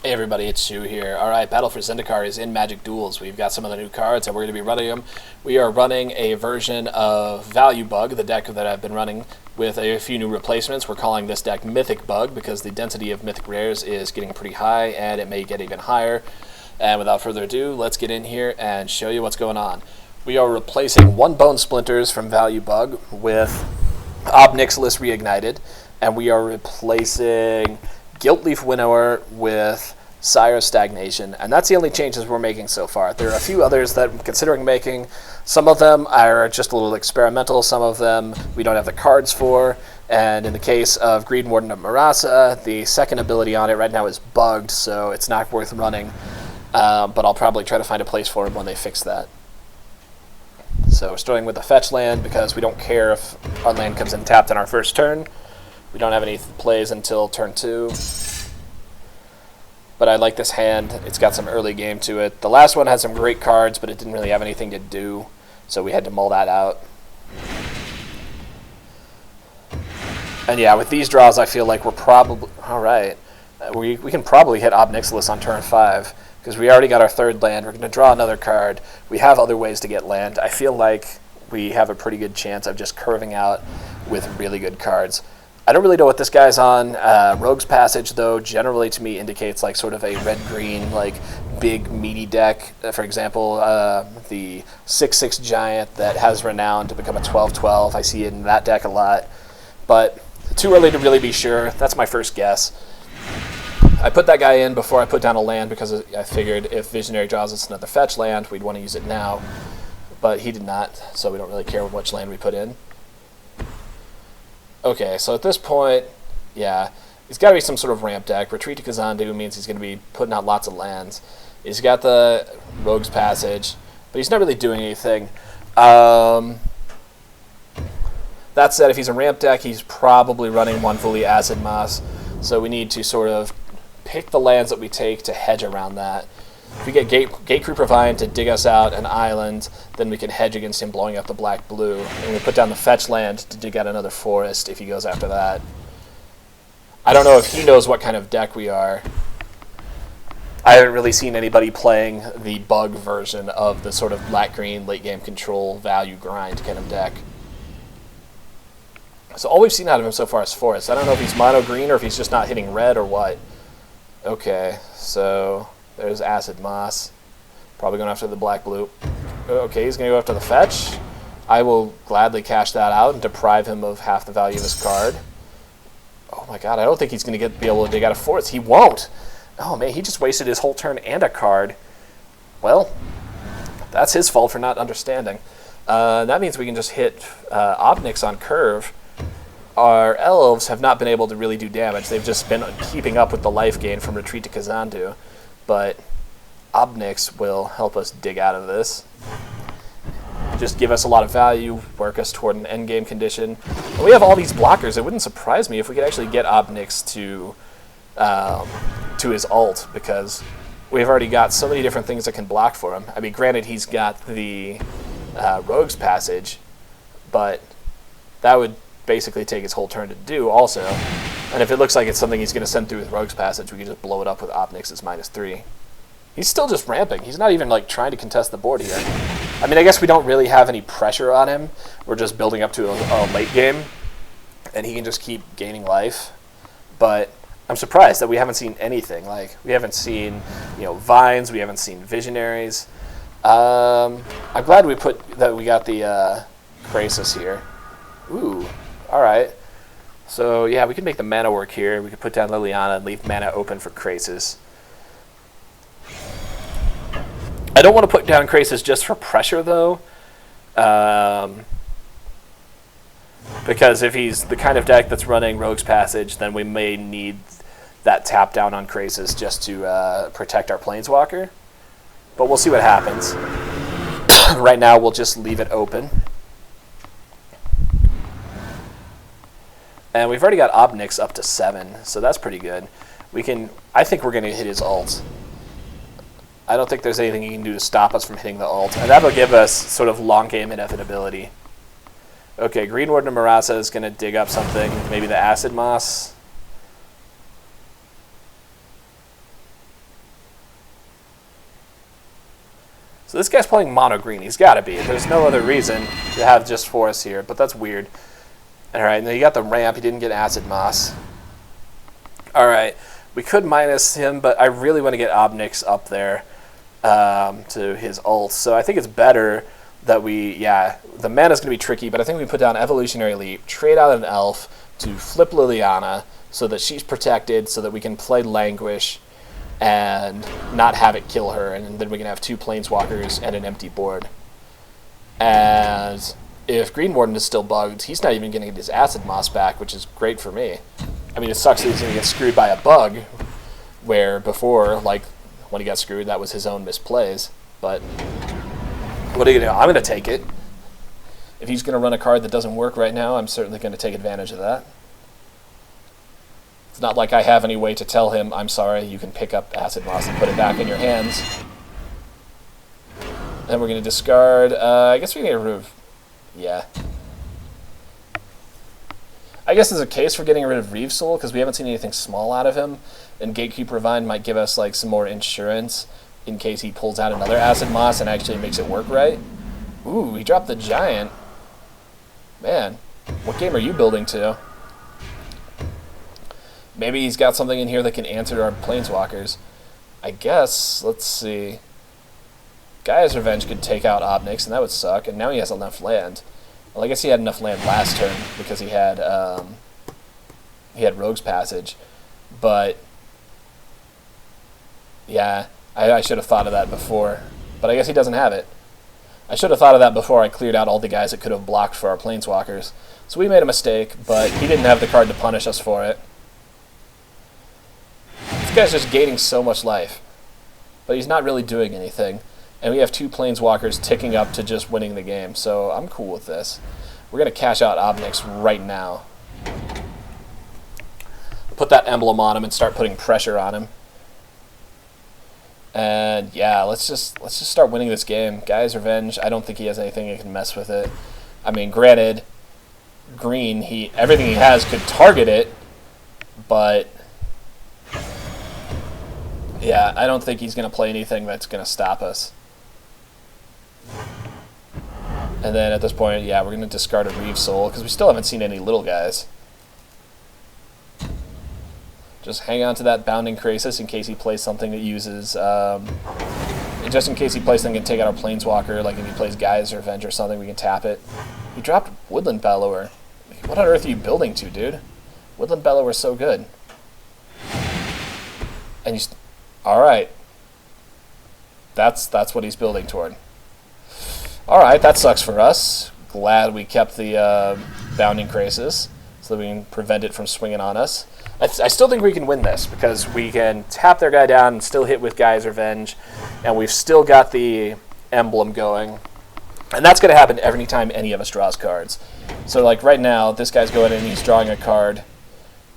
Hey everybody, it's Shu here. Alright, Battle for Zendikar is in Magic Duels. We've got some of the new cards and we're going to be running them. We are running a version of Value Bug, the deck that I've been running, with a few new replacements. We're calling this deck Mythic Bug because the density of Mythic Rares is getting pretty high and it may get even higher. And without further ado, let's get in here and show you what's going on. We are replacing 1 Bone Splinters from Value Bug with Nixilis Reignited, and we are replacing Guiltleaf Winnower with Sire Stagnation, and that's the only changes we're making so far. There are a few others that I'm considering making. Some of them are just a little experimental, some of them we don't have the cards for, and in the case of Greenwarden of MURASA, the second ability on it right now is bugged, so it's not worth running, but I'll probably try to find a place for it when they fix that. So we're starting with the fetch land because we don't care if our land comes in tapped on our first turn. We don't have any plays until turn 2. But I like this hand. It's got some early game to it. The last one had some great cards, but it didn't really have anything to do, so we had to mull that out. And yeah, with these draws, I feel like we're probably... Alright. We can probably hit Nixilis on turn 5, because we already got our third land. We're going to draw another card. We have other ways to get land. I feel like we have a pretty good chance of just curving out with really good cards. I don't really know what this guy's on. Rogue's Passage, though, generally to me indicates like sort of a red-green, like big meaty deck. For example, the 6/6 giant that has renown to become a 12/12. I see it in that deck a lot, but too early to really be sure. That's my first guess. I put that guy in before I put down a land because I figured if Visionary draws us another fetch land, we'd want to use it now, but he did not, so we don't really care which land we put in. Okay, so at this point, yeah, he's got to be some sort of ramp deck. Retreat to Kazandu means he's going to be putting out lots of lands. He's got the Rogue's Passage, but he's not really doing anything. That said, if he's a ramp deck, he's probably running one fully Acid Moss, so we need to sort of pick the lands that we take to hedge around that. If we get Gatecreeper Vine to dig us out an island, then we can hedge against him blowing up the black-blue. And we put down the fetch land to dig out another forest if he goes after that. I don't know if he knows what kind of deck we are. I haven't really seen anybody playing the bug version of the sort of black-green late-game control value grind kind of deck. So all we've seen out of him so far is forest. I don't know if he's mono-green or if he's just not hitting red or what. Okay, so... there's Acid Moss. Probably going after the black-blue. Okay, he's going to go after the fetch. I will gladly cash that out and deprive him of half the value of his card. Oh my god, I don't think he's going to be able to dig out a forest. He won't! Oh man, he just wasted his whole turn and a card. Well, that's his fault for not understanding. That means we can just hit Obnix on curve. Our elves have not been able to really do damage. They've just been keeping up with the life gain from Retreat to Kazandu. But Obnix will help us dig out of this. Just give us a lot of value, work us toward an endgame condition. And we have all these blockers. It wouldn't surprise me if we could actually get Obnix to his ult, because we've already got so many different things that can block for him. I mean, granted, he's got the Rogue's Passage, but that would basically take his whole turn to do also. And if it looks like it's something he's going to send through with Rogue's Passage, we can just blow it up with Obnix's -3. He's still just ramping. He's not even like trying to contest the board here. I mean, I guess we don't really have any pressure on him. We're just building up to a late game, and he can just keep gaining life. But I'm surprised that we haven't seen anything. Like, we haven't seen, vines. We haven't seen visionaries. I'm glad we got the Krasis here. Ooh, all right. So, yeah, we can make the mana work here. We could put down Liliana and leave mana open for Krasis. I don't want to put down Krasis just for pressure, though. Because if he's the kind of deck that's running Rogue's Passage, then we may need that tap down on Krasis just to protect our Planeswalker. But we'll see what happens. Right now, we'll just leave it open. And we've already got Obnix up to 7, so that's pretty good. I think we're going to hit his ult. I don't think there's anything he can do to stop us from hitting the ult, and that'll give us sort of long game inevitability. Okay, Greenwarden of MURASA is going to dig up something, maybe the Acid Moss. So this guy's playing mono green. He's got to be. There's no other reason to have just forests here, but that's weird. All right, now you got the ramp. He didn't get Acid Moss. All right, we could minus him, but I really want to get Obnix up there to his ult. So I think it's better that we, the mana's going to be tricky, but I think we put down Evolutionary Leap, trade out an elf to flip Liliana so that she's protected, so that we can play Languish and not have it kill her, and then we can have 2 Planeswalkers and an empty board. And if Green Warden is still bugged, he's not even going to get his Acid Moss back, which is great for me. I mean, it sucks that he's going to get screwed by a bug, where before, like, when he got screwed, that was his own misplays. But what are you going to do? I'm going to take it. If he's going to run a card that doesn't work right now, I'm certainly going to take advantage of that. It's not like I have any way to tell him, I'm sorry, you can pick up Acid Moss and put it back in your hands. Then we're going to discard, I guess we can get rid of, I guess there's a case for getting rid of Reeve Soul, because we haven't seen anything small out of him, and Gatekeeper Vine might give us like some more insurance in case he pulls out another Acid Moss and actually makes it work right. Ooh, he dropped the Giant. Man, what game are you building to? Maybe he's got something in here that can answer our Planeswalkers. I guess, let's see. Gaia's Revenge could take out Obnix, and that would suck, and now he has enough land. Well, I guess he had enough land last turn because he had Rogue's Passage. But, yeah, I should have thought of that before. But I guess he doesn't have it. I should have thought of that before I cleared out all the guys that could have blocked for our Planeswalkers. So we made a mistake, but he didn't have the card to punish us for it. This guy's just gaining so much life. But he's not really doing anything. And we have 2 Planeswalkers ticking up to just winning the game. So I'm cool with this. We're going to cash out Obnix right now. Put that emblem on him and start putting pressure on him. And yeah, let's just start winning this game. Gaia's Revenge, I don't think he has anything that can mess with it. I mean, granted, green, everything he has could target it, but yeah, I don't think he's going to play anything that's going to stop us. And then at this point, yeah, we're going to discard a Reeve Soul, because we still haven't seen any little guys. Just hang on to that Bounding Krasis in case he plays something that uses... just in case he plays something that can take out our Planeswalker, like if he plays Gaia's Revenge or something, we can tap it. He dropped Woodland Bellower. What on earth are you building to, dude? Woodland Bellower's so good. And you... Alright. That's what he's building toward. Alright, that sucks for us. Glad we kept the Bounding Krasis so that we can prevent it from swinging on us. I still think we can win this because we can tap their guy down and still hit with Gaia's Revenge, and we've still got the emblem going. And that's going to happen every time any of us draws cards. So like right now, this guy's going in and he's drawing a card,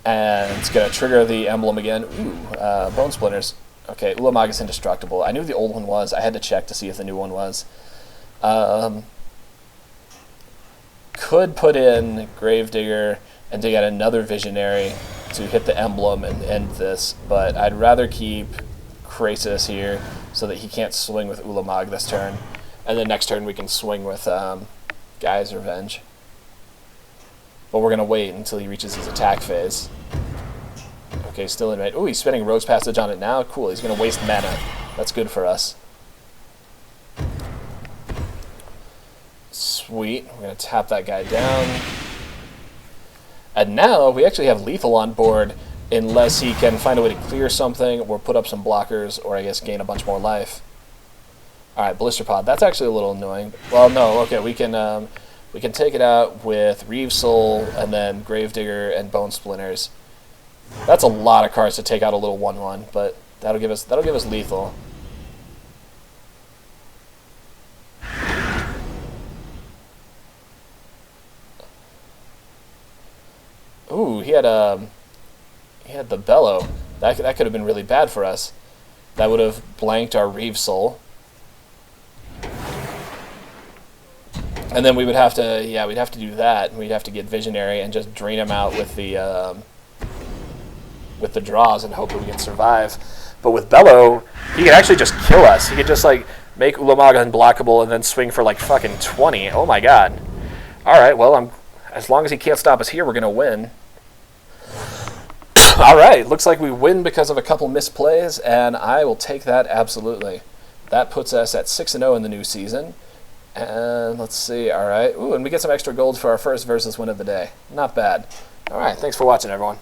and it's going to trigger the emblem again. Ooh, Bone Splinters. Okay, Ulamog is indestructible. I knew the old one was. I had to check to see if the new one was. Could put in Gravedigger and dig out another Visionary to hit the emblem and end this, but I'd rather keep Krasis here so that he can't swing with Ulamog this turn. And then next turn we can swing with Gaia's Revenge. But we're going to wait until he reaches his attack phase. Okay, still in range. Ooh, he's spinning Rogue's Passage on it now. Cool, he's going to waste mana. That's good for us. Sweet. We're going to tap that guy down. And now we actually have lethal on board unless he can find a way to clear something or put up some blockers or I guess gain a bunch more life. Alright, Blister Pod. That's actually a little annoying. Well, no, okay, we can take it out with Reeve Soul and then Gravedigger and Bone Splinters. That's a lot of cards to take out a little 1/1, but that'll give us lethal. Ooh, he had the Bellow. That could have been really bad for us. That would have blanked our Reeve Soul. And then we would have to, yeah, we'd have to do that. We'd have to get Visionary and just drain him out with the draws and hope that we can survive. But with Bellow, he could actually just kill us. He could just like make Ulamog unblockable, and then swing for like fucking 20. Oh my god. Alright, well, as long as he can't stop us here, we're going to win. Alright, looks like we win because of a couple misplays, and I will take that absolutely. That puts us at 6-0 in the new season. And let's see, alright. Ooh, and we get some extra gold for our first versus win of the day. Not bad. Alright, thanks for watching, everyone.